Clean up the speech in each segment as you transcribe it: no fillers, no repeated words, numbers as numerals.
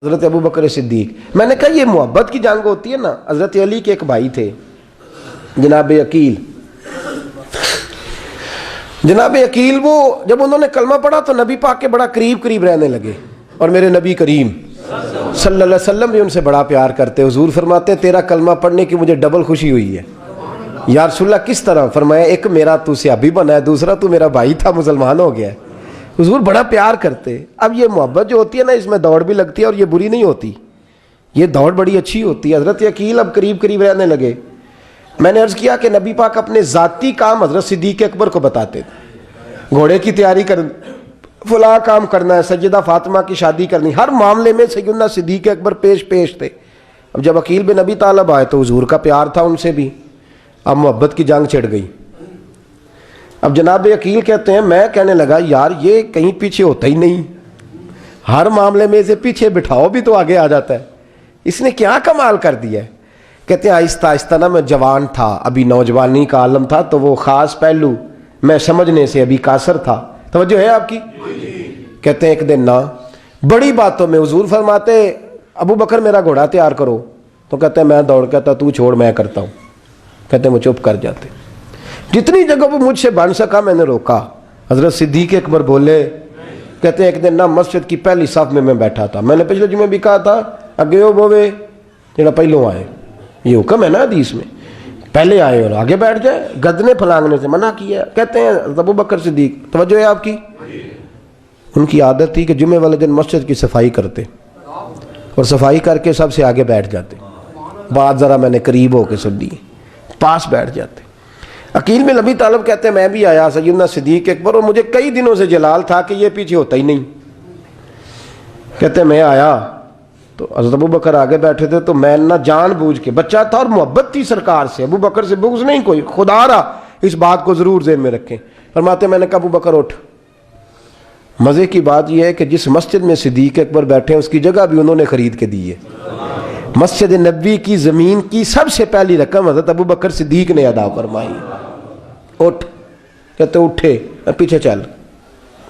حضرت ابو بکر صدیق. میں نے کہا یہ محبت کی جنگ ہوتی ہے نا. حضرت علی کے ایک بھائی تھے جناب عقیل. جناب عقیل وہ جب انہوں نے کلمہ پڑھا تو نبی پاک کے بڑا قریب رہنے لگے, اور میرے نبی کریم صلی اللہ علیہ وسلم بھی ان سے بڑا پیار کرتے. حضور فرماتے ہیں تیرا کلمہ پڑھنے کی مجھے ڈبل خوشی ہوئی ہے. یا رسول اللہ کس طرح؟ فرمایا ایک میرا تو صحابی بنا ہے, دوسرا تو میرا بھائی تھا مسلمان ہو گیا ہے. حضور بڑا پیار کرتے. اب یہ محبت جو ہوتی ہے نا اس میں دوڑ بھی لگتی ہے اور یہ بری نہیں ہوتی, یہ دوڑ بڑی اچھی ہوتی ہے. حضرت عقیل اب قریب رہنے لگے. میں نے عرض کیا کہ نبی پاک اپنے ذاتی کام حضرت صدیق اکبر کو بتاتے تھے. گھوڑے کی تیاری کر, فلاں کام کرنا ہے, سیدہ فاطمہ کی شادی کرنی, ہر معاملے میں سیدنا صدیق اکبر پیش تھے. اب جب عقیل بن ابی طالب آئے تو حضور کا پیار تھا ان سے بھی, اب محبت کی جنگ چھڑ گئی. اب جناب عقیل کہتے ہیں میں کہنے لگا یار یہ کہیں پیچھے ہوتا ہی نہیں, ہر معاملے میں اسے پیچھے بٹھاؤ بھی تو آگے آ جاتا ہے, اس نے کیا کمال کر دیا ہے. کہتے ہیں آہستہ آہستہ نا میں جوان تھا, ابھی نوجوانی کا عالم تھا, تو وہ خاص پہلو میں سمجھنے سے ابھی قاصر تھا. توجہ ہے آپ کی؟ کہتے ہیں ایک دن نا بڑی باتوں میں حضور فرماتے ابو بکر میرا گھوڑا تیار کرو, تو کہتے ہیں میں دوڑ, کہتا تو چھوڑ میں کرتا ہوں. کہتے ہیں وہ چپ کر جاتے. جتنی جگہ وہ مجھ سے بن سکا میں نے روکا. حضرت صدیق اکبر بولے, کہتے ہیں ایک دن نا مسجد کی پہلی صف میں بیٹھا تھا. میں نے پچھلے جمعے بھی کہا تھا اگے ہو بوے جڑا پہلوں آئے, یہ حکم ہے نا حدیث میں, پہلے آئے اور آگے بیٹھ جائے, گدنے پھلانگنے سے منع کیا. کہتے ہیں ابو بکر صدیق, توجہ ہے آپ کی, ان کی عادت تھی کہ جمعے والے دن مسجد کی صفائی کرتے اور صفائی کر کے سب سے آگے بیٹھ جاتے. بات ذرا میں نے قریب ہو کے سن لی, پاس بیٹھ جاتے. عقیل بن ابی طالب کہتے ہیں میں بھی آیا سیدنا صدیق اکبر, اور مجھے کئی دنوں سے جلال تھا کہ یہ پیچھے ہوتا ہی نہیں. کہتے ہیں میں آیا تو حضرت ابو بکر آگے بیٹھے تھے, تو میں نہ جان بوجھ کے, بچہ تھا اور محبت تھی سرکار سے, ابو بکر سے بغض نہیں کوئی, خدا رہا اس بات کو ضرور ذہن میں رکھیں. فرماتے میں نے کہا ابو بکر اٹھ. مزے کی بات یہ ہے کہ جس مسجد میں صدیق اکبر بیٹھے ہیں اس کی جگہ بھی انہوں نے خرید کے دی ہے. مسجد نبوی کی زمین کی سب سے پہلی رقم حضرت ابو بکر صدیق نے ادا فرمائی. اٹھ. کہتے اٹھے, پیچھے چل.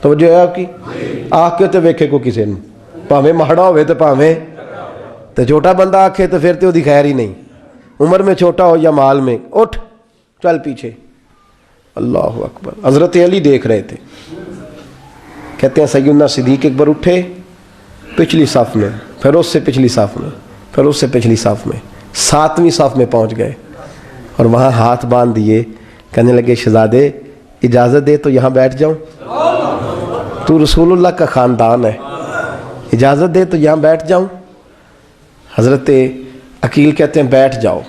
توجہ ہے آپ کی؟ آنکھ کہتے ویکھے کو کسی نے, پاویں مہڑا ہوئے تو پاویں تو چھوٹا بندہ آنکھے تو پھر تو دی خیر ہی نہیں, عمر میں چھوٹا ہو یا مال میں. اٹھ چل پیچھے. اللہ اکبر. حضرت علی دیکھ رہے تھے. کہتے ہیں سیدنا صدیق اکبر اٹھے, پچھلی صف میں, پھر اس سے پچھلی صف میں, پھر اس سے پچھلی صف میں, 7ویں صف میں پہنچ گئے, اور وہاں ہاتھ باندھ دیے. کہنے لگے شہزادے اجازت دے تو یہاں بیٹھ جاؤں, تو رسول اللہ کا خاندان ہے, اجازت دے تو یہاں بیٹھ جاؤں. حضرت عقیل کہتے ہیں بیٹھ جاؤ.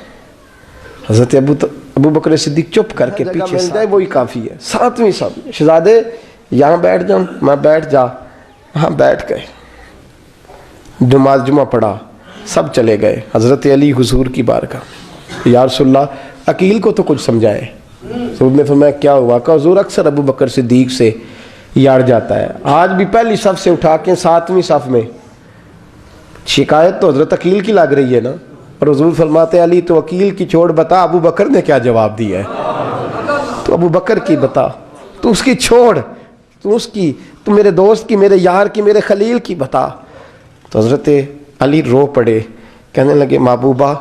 حضرت ابو بکر صدیق چپ کر کے پیچھے مل جائے وہی کافی ہے. 7ویں صف, شہزادے یہاں بیٹھ جاؤں. میں بیٹھ جا. وہاں بیٹھ گئے, نماز جمعہ پڑھا, سب چلے گئے. حضرت علی حضور کی بارگاہ, یا رسول اللہ عقیل کو تو کچھ سمجھائے. حضور نے فرمایا کیا ہوا؟ کہ حضور اکثر ابو بکر صدیق سے یاڑ جاتا ہے, آج بھی پہلی صف سے اٹھا کے 7ویں صف میں. شکایت تو حضرت عقیل کی لگ رہی ہے نا, اور حضور فرماتے علی تو عقیل کی چھوڑ, بتا ابو بکر نے کیا جواب دیا ہے. تو ابو بکر کی بتا, تو اس کی چھوڑ, تو اس کی, تو میرے دوست کی, میرے یار کی, میرے خلیل کی بتا. تو حضرت علی رو پڑے, کہنے لگے محبوبہ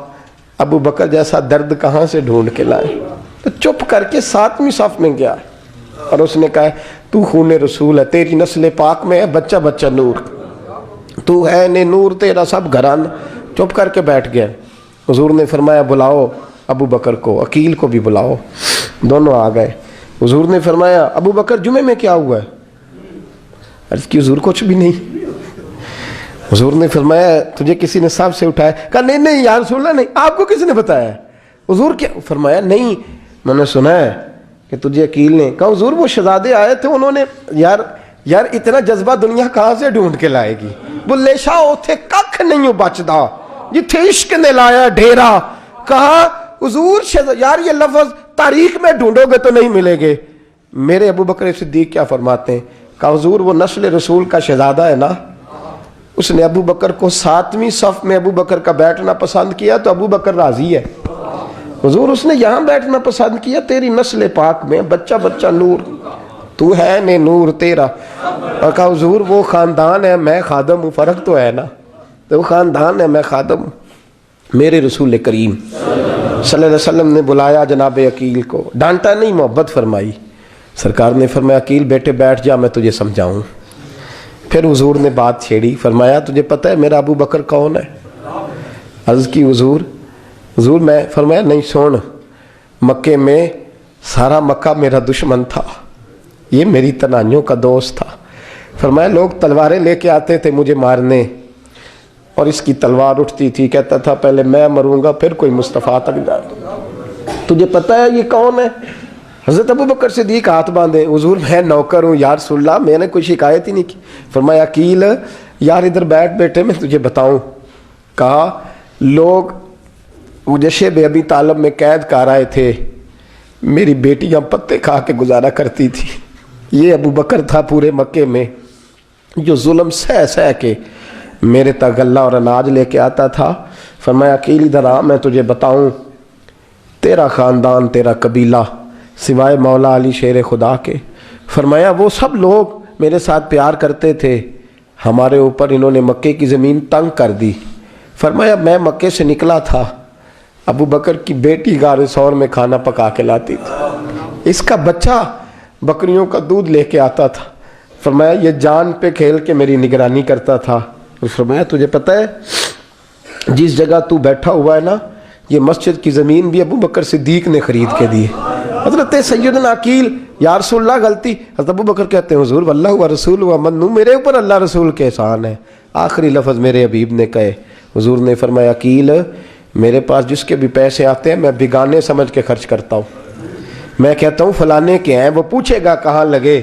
ابو بکر جیسا درد کہاں سے ڈھونڈ کے لائے. تو چپ کر کے 7ویں صف میں گیا, اور اس نے کہا تو خون رسول ہے, تیری نسل پاک میں ہے بچہ بچہ نور, تو ہے نے نور تیرا سب گھران. چپ کر کے بیٹھ گیا. حضور نے فرمایا بلاؤ ابو بکر کو, عقیل کو بھی بلاؤ. دونوں آ گئے. حضور نے فرمایا ابو بکر جمعے میں کیا ہوا ہے؟ عرض کی حضور کچھ بھی نہیں. حضور نے فرمایا تجھے کسی نے صاحب سے اٹھایا؟ کہا نہیں یا رسول اللہ نہیں. آپ کو کسی نے بتایا؟ حضور کیا؟ فرمایا نہیں میں نے سنا ہے کہ تجھے عقیل نے. کہا حضور وہ شہزادے آئے تھے, انہوں نے یار اتنا جذبہ دنیا کہاں سے ڈھونڈ کے لائے گی. بلے شاہ اوتھے ککھ نہیں بچدا جتھے عشق نے لایا ڈھیرا. کہا حضور یار یہ لفظ تاریخ میں ڈھونڈو گے تو نہیں ملے گے. میرے ابو بکر صدیق کیا فرماتے ہیں؟ کہا حضور وہ نسل رسول کا شہزادہ ہے نا, اس نے ابو بکر کو 7ویں صف میں ابو بکر کا بیٹھنا پسند کیا تو ابو بکر راضی ہے. حضور اس نے یہاں بیٹھنا پسند کیا, تیری نسل پاک میں بچہ بچہ نور, تو ہے نے نور تیرا. اور کہا حضور وہ خاندان ہے, میں خادم ہوں, فرق تو ہے نا. تو وہ خاندان ہے، میں خادم ہوں۔ میرے رسول کریم صلی اللہ علیہ وسلم نے بلایا جناب عقیل کو، ڈانٹا نہیں، محبت فرمائی۔ سرکار نے فرمایا عقیل بیٹے بیٹھ جا، میں تجھے سمجھاؤں۔ پھر حضور نے بات چھیڑی، فرمایا تجھے پتہ ہے میرا ابو بکر کون ہے؟ عرض کی حضور میں، فرمایا نہیں سن، مکے میں سارا مکہ میرا دشمن تھا، یہ میری تنائیوں کا دوست تھا۔ فرمایا لوگ تلواریں لے کے آتے تھے مجھے مارنے، اور اس کی تلوار اٹھتی تھی، کہتا تھا پہلے میں مروں گا پھر کوئی مصطفیٰ تک جائے۔ تجھے پتہ ہے یہ کون ہے؟ حضرت ابو بکر صدیق ہاتھ باندھے، حضور میں نوکر ہوں یا رسول اللہ، میں نے کوئی شکایت ہی نہیں کی۔ فرمایا عقیل یار ادھر بیٹھ بیٹے، میں تجھے بتاؤں۔ کہا لوگ مجھے شیب ابی طالب میں قید کر آئے تھے، میری بیٹیاں پتے کھا کے گزارا کرتی تھی۔ یہ ابو بکر تھا پورے مکے میں جو ظلم سہ سہ کے میرے تک غلہ اور اناج لے کے آتا تھا۔ فرمایا عقیل ادھر آ، میں تجھے بتاؤں، تیرا خاندان تیرا قبیلہ سوائے مولا علی شیر خدا کے، فرمایا وہ سب لوگ میرے ساتھ پیار کرتے تھے، ہمارے اوپر انہوں نے مکے کی زمین تنگ کر دی۔ فرمایا میں مکے سے نکلا تھا، ابو بکر کی بیٹی غار ثور میں کھانا پکا کے لاتی تھی، اس کا بچہ بکریوں کا دودھ لے کے آتا تھا۔ فرمایا یہ جان پہ کھیل کے میری نگرانی کرتا تھا۔ فرمایا تجھے پتہ ہے جس جگہ تو بیٹھا ہوا ہے نا، یہ مسجد کی زمین بھی ابو بکر صدیق نے خرید کے دی۔ حضرت سیدنا عقیل یا رسول اللہ غلطی، حضرت ابو بکر کہتے ہیں حضور واللہ و رسول و منو، میرے اوپر اللہ رسول کے احسان ہے۔ آخری لفظ میرے حبیب نے کہے، حضور نے فرمایا عقیل میرے پاس جس کے بھی پیسے آتے ہیں میں بیگانے سمجھ کے خرچ کرتا ہوں، میں کہتا ہوں فلانے کے ہیں، وہ پوچھے گا کہاں لگے،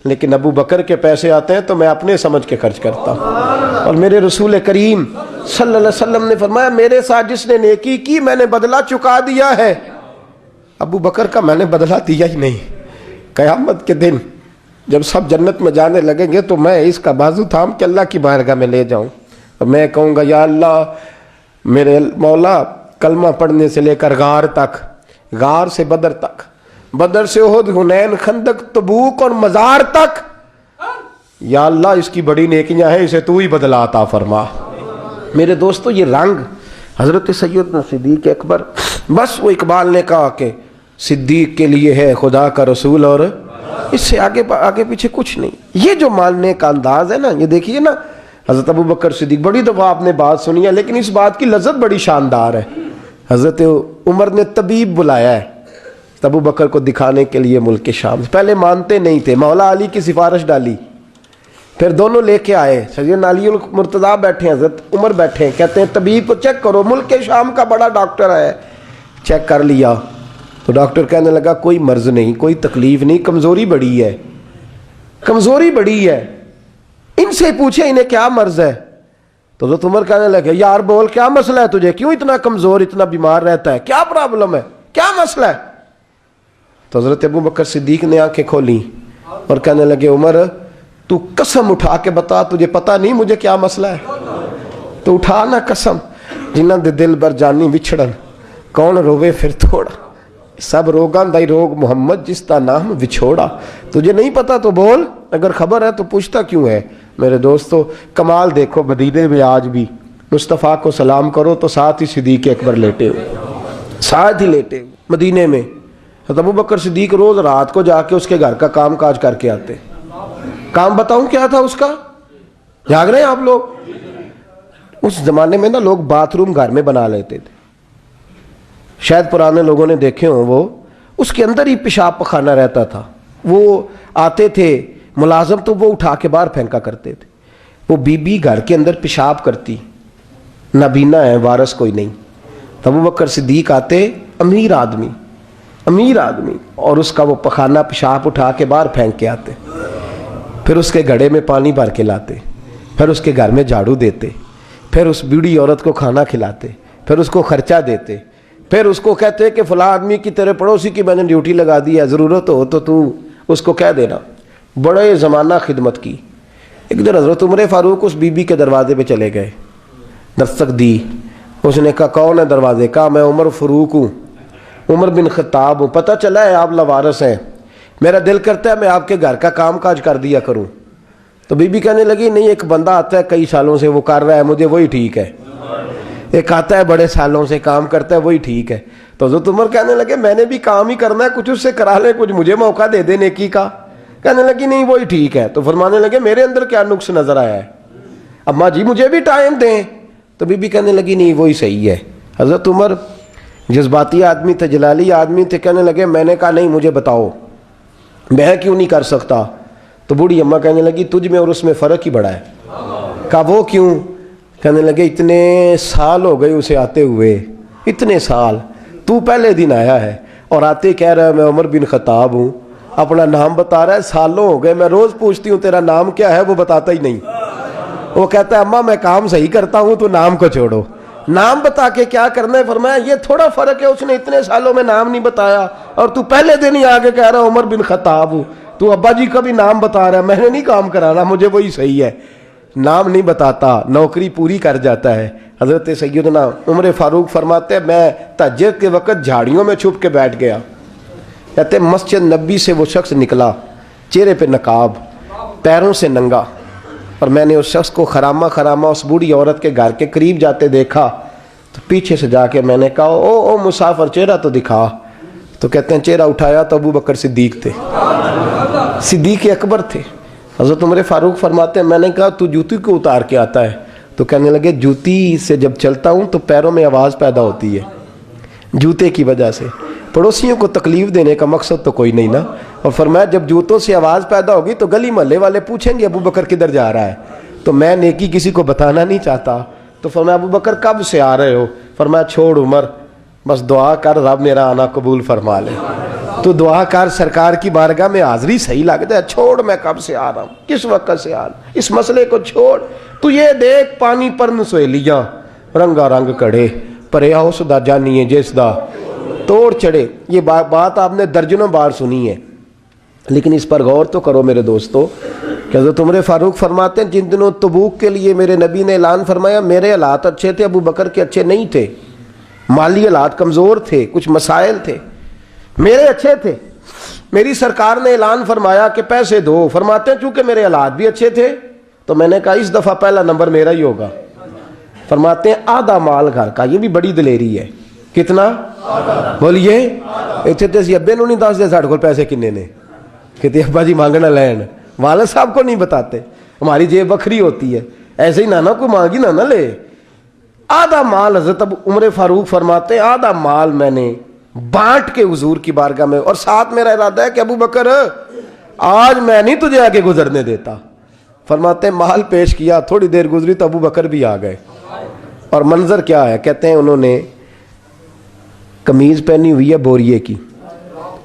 لیکن ابو بکر کے پیسے آتے ہیں تو میں اپنے سمجھ کے خرچ کرتا ہوں۔ اور میرے رسول کریم صلی اللہ علیہ وسلم نے فرمایا میرے ساتھ جس نے نیکی کی میں نے بدلہ چکا دیا ہے، ابو بکر کا میں نے بدلہ دیا ہی نہیں۔ قیامت کے دن جب سب جنت میں جانے لگیں گے تو میں اس کا بازو تھام کے اللہ کی بارگاہ میں لے جاؤں اور میں کہوں گا یا اللہ میرے مولا، کلمہ پڑھنے سے لے کر غار تک، غار سے بدر تک، بدر سے احد، حنین، خندق، تبوک اور مزار تک، یا اللہ اس کی بڑی نیکیاں ہیں، اسے تو ہی بدلہ عطا فرما۔ میرے دوستو یہ رنگ حضرت سیدنا صدیق اکبر، بس وہ اقبال نے کہا کہ صدیق کے لیے ہے خدا کا رسول، اور اس سے آگے پیچھے کچھ نہیں۔ یہ جو ماننے کا انداز ہے نا، یہ دیکھیے نا، حضرت ابو بکر صدیق، بڑی دفعہ آپ نے بات سنی ہے لیکن اس بات کی لذت بڑی شاندار ہے۔ حضرت عمر نے طبیب بلایا ہے ابو بکر کو دکھانے کے لیے ملک شام، پہلے مانتے نہیں تھے، مولا علی کی سفارش ڈالی، پھر دونوں لے کے آئے، سیدنا علی المرتضیٰ بیٹھے ہیں، حضرت عمر بیٹھے ہیں، کہتے ہیں طبیب کو چیک کرو، ملک شام کا بڑا ڈاکٹر ہے۔ چیک کر لیا تو ڈاکٹر کہنے لگا کوئی مرض نہیں، کوئی تکلیف نہیں، کمزوری بڑی ہے، کمزوری بڑی ہے، ان سے پوچھے انہیں کیا مرض ہے۔ تو حضرت عمر کہنے لگے یار بول کیا مسئلہ ہے تجھے، کیوں اتنا کمزور، اتنا بیمار رہتا ہے، کیا پرابلم ہے، کیا مسئلہ ہے؟ تو حضرت ابو بکر صدیق نے آنکھیں کھولیں اور کہنے لگے عمر تو قسم اٹھا کے بتا، تجھے پتا نہیں مجھے کیا مسئلہ ہے؟ تو اٹھا نہ قسم، جنہاں دے دل بر جانی وچھڑن، کون روے پھر تھوڑا، سب روگاں دائی روگ محمد جس کا نام وچھوڑا۔ تجھے نہیں پتا تو بول، اگر خبر ہے تو پوچھتا کیوں ہے؟ میرے دوستو کمال دیکھو، مدینے میں آج بھی مصطفیٰ کو سلام کرو تو ساتھ ہی صدیق اکبر لیٹے ہوئے، ساتھ ہی لیٹے ہوئے مدینے میں۔ ابو بکر صدیق روز رات کو جا کے اس کے گھر کا کام کاج کر کے آتے۔ کام بتاؤں کیا تھا اس کا؟ جاگ رہے ہیں آپ لوگ؟ اس زمانے میں نا لوگ باتھ روم گھر میں بنا لیتے تھے، شاید پرانے لوگوں نے دیکھے ہوں، وہ اس کے اندر ہی پیشاب پخانہ رہتا تھا، وہ آتے تھے ملازم تو وہ اٹھا کے باہر پھینکا کرتے تھے۔ وہ بی بی گھر کے اندر پیشاب کرتی، نابینا ہے، وارث کوئی نہیں، ابو بکر صدیق آتے، امیر آدمی اور اس کا وہ پخانہ پیشاب اٹھا کے باہر پھینک کے آتے، پھر اس کے گھڑے میں پانی بھر کے لاتے، پھر اس کے گھر میں جھاڑو دیتے، پھر اس بوڑھی عورت کو کھانا کھلاتے، پھر اس کو خرچہ دیتے، پھر اس کو کہتے کہ فلاں آدمی کی تیرے پڑوسی کی میں نے ڈیوٹی لگا دی ہے، ضرورت ہو تو اس کو کہہ دینا۔ بڑے زمانہ خدمت کی۔ ایک دن حضرت عمر فاروق اس بی بی کے دروازے پہ چلے گئے، دستک دی، اس نے کہا کون ہے دروازے؟ کہا میں عمر فاروق ہوں، عمر بن خطاب ہوں، پتہ چلا ہے آپ لوارث ہیں، میرا دل کرتا ہے میں آپ کے گھر کا کام کاج کر دیا کروں۔ تو تو بی بی کہنے لگی نہیں، ایک بندہ آتا ہے کئی سالوں سے وہ کر رہا ہے مجھے وہی ٹھیک ہے، ایک آتا ہے بڑے سالوں سے کام کرتا ہے وہی ٹھیک ہے۔ تو حضرت عمر کہنے لگے میں نے بھی کام ہی کرنا ہے، کچھ اس سے کرا لے، کچھ مجھے موقع دے دے نیکی کا۔ کہنے لگی نہیں وہی ٹھیک ہے۔ تو فرمانے لگے میرے اندر کیا نقص نظر آیا ہے، اماں جی مجھے بھی ٹائم دیں۔ تو بی بی کہنے لگی نہیں وہی صحیح ہے۔ حضرت عمر جذباتی آدمی تھے، جلالی آدمی تھے، کہنے لگے میں نے کہا نہیں مجھے بتاؤ میں کیوں نہیں کر سکتا۔ تو بوڑھی اماں کہنے لگی تجھ میں اور اس میں فرق ہی بڑا ہے۔ کہا وہ کیوں؟ کہنے لگے اتنے سال ہو گئے اسے آتے ہوئے، اتنے سال، تو پہلے دن آیا ہے اور آتے کہہ رہا ہے میں عمر بن خطاب ہوں، اپنا نام بتا رہا ہے، سالوں ہو گئے میں روز پوچھتی ہوں تیرا نام کیا ہے، وہ بتاتا ہی نہیں۔ وہ کہتا ہے اماں میں کام صحیح کرتا ہوں تو نام کو چھوڑو، نام بتا کے کیا کرنا ہے۔ فرمایا یہ تھوڑا فرق ہے، اس نے اتنے سالوں میں نام نہیں بتایا اور تو پہلے دن ہی آگے کہہ رہا عمر بن خطاب ہوں، تو ابا جی کا بھی نام بتا رہا ہے، میں نے نہیں کام کرانا، مجھے وہی صحیح ہے۔ نام نہیں بتاتا، نوکری پوری کر جاتا ہے۔ حضرت سیدنا عمر فاروق فرماتے ہیں میں تہجد کے وقت جھاڑیوں میں چھپ کے بیٹھ گیا، کہتے مسجد نبی سے وہ شخص نکلا، چہرے پہ نقاب، پیروں سے ننگا، اور میں نے اس شخص کو خرامہ خرامہ اس بوڑھی عورت کے گھر کے قریب جاتے دیکھا، تو پیچھے سے جا کے میں نے کہا او مسافر چہرہ تو دکھا۔ تو کہتے ہیں چہرہ اٹھایا تو ابو بکر صدیق تھے، صدیق اکبر تھے۔ حضرت عمر فاروق فرماتے ہیں میں نے کہا تو جوتی کو اتار کے آتا ہے؟ تو کہنے لگے جوتی سے جب چلتا ہوں تو پیروں میں آواز پیدا ہوتی ہے جوتے کی وجہ سے، پڑوسیوں کو تکلیف دینے کا مقصد تو کوئی نہیں نا۔ اور فرمایا جب جوتوں سے آواز پیدا ہوگی تو گلی محلے والے پوچھیں گے ابو بکر کدھر جا رہا ہے، تو میں نیکی کسی کو بتانا نہیں چاہتا۔ تو فرمایا ابو بکر کب سے آ رہے ہو؟ فرمایا چھوڑ عمر، بس دعا کر رب میرا آنا قبول فرما لے، تو دعا کر سرکار کی بارگاہ میں حاضری صحیح لگتا ہے، چھوڑ میں کب سے آ رہا ہوں، کس وقت سے آ رہا ہوں، اس مسئلے کو چھوڑ، تو یہ دیکھ پانی پر نسویلیاں رنگا رنگ کڑے پریا اس دا جانیے جس دا توڑ چڑھے۔ یہ بات آپ نے درجنوں بار سنی ہے، لیکن اس پر غور تو کرو میرے دوستو کہ حضرت عمر فاروق فرماتے ہیں جن دنوں تبوک کے لیے میرے نبی نے اعلان فرمایا میرے حالات اچھے تھے، ابو بکر کے اچھے نہیں تھے، مالی حالات کمزور تھے، کچھ مسائل تھے، میرے اچھے تھے۔ میری سرکار نے اعلان فرمایا کہ پیسے دو، فرماتے ہیں چونکہ میرے حالات بھی اچھے تھے تو میں نے کہا اس دفعہ پہلا نمبر میرا ہی ہوگا۔ فرماتے ہیں آدھا مال گھر کا، یہ بھی بڑی دلیری ہے۔ کتنا؟ بولیے اتنے تو اسی ابے نو نہیں دس دے ساڑھے کو پیسے کنے نے، کہتے ابا جی مانگنا لین، والد صاحب کو نہیں بتاتے، ہماری جیب بکھری ہوتی ہے، ایسے ہی نانا کو مانگی نانا لے۔ آدھا مال حضرت عمر فاروق فرماتے ہیں آدھا مال میں نے بانٹ کے حضور کی بارگاہ میں، اور ساتھ میرا ارادہ ہے کہ ابو بکر آج میں نہیں تجھے آگے گزرنے دیتا۔ فرماتے ہیں مال پیش کیا، تھوڑی دیر گزری تو ابو بکر بھی آ گئے، اور منظر کیا ہے؟ کہتے ہیں انہوں نے قمیض پہنی ہوئی ہے بوریے کی،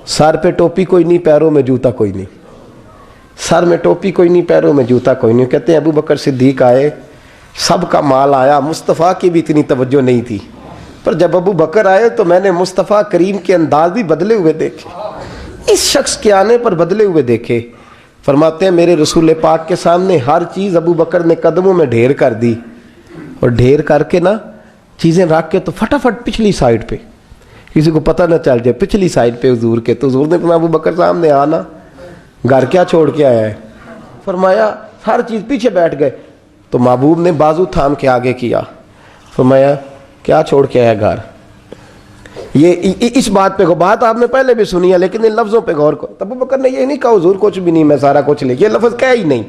سر پہ ٹوپی کوئی نہیں، پیروں میں جوتا کوئی نہیں، سر میں ٹوپی کوئی نہیں، پیروں میں جوتا کوئی نہیں۔ کہتے ہیں ابو بکر صدیق آئے، سب کا مال آیا، مصطفیٰ کی بھی اتنی توجہ نہیں تھی، پر جب ابو بکر آئے تو میں نے مصطفیٰ کریم کے انداز بھی بدلے ہوئے دیکھے، اس شخص کے آنے پر بدلے ہوئے دیکھے۔ فرماتے ہیں میرے رسول پاک کے سامنے ہر چیز ابو بکر نے قدموں میں ڈھیر کر دی، اور ڈھیر کر کے نا چیزیں رکھ کے تو فٹافٹ پچھلی سائڈ پہ، کسی کو پتہ نہ چل جائے، پچھلی سائڈ پہ حضور کے۔ تو حضور نے فرمایا ابو بکر سامنے آنا، گھر کیا چھوڑ کے آیا ہے؟ فرمایا ہر چیز، پیچھے بیٹھ گئے۔ تو محبوب نے بازو تھام کے آگے کیا، فرمایا کیا چھوڑ کے آیا گھر؟ یہ اس بات پہ بات آپ نے پہلے بھی سنی ہے، لیکن ان لفظوں پہ غور کرو۔ ابو بکر نے یہ نہیں کہا حضور کچھ بھی نہیں میں سارا کچھ لے، یہ لفظ کہا ہی نہیں۔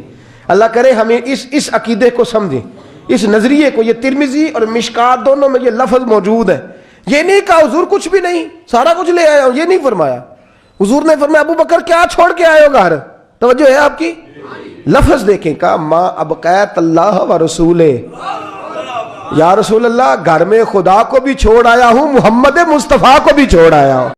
اللہ کرے ہمیں اس عقیدے کو سمجھیں، اس نظریے کو۔ یہ ترمذی اور مشکات دونوں میں یہ لفظ موجود ہے۔ یہ نہیں کہا حضور کچھ بھی نہیں سارا کچھ لے آیا ہوں، یہ نہیں فرمایا۔ حضور نے فرمایا ابو بکر کیا چھوڑ کے آئے ہو گھر؟ توجہ ہے آپ کی؟ لفظ دیکھیں، کہا ما ابقیت اللہ و رسولہ، یا رسول اللہ گھر میں خدا کو بھی چھوڑ آیا ہوں، محمد مصطفیٰ کو بھی چھوڑ آیا ہوں۔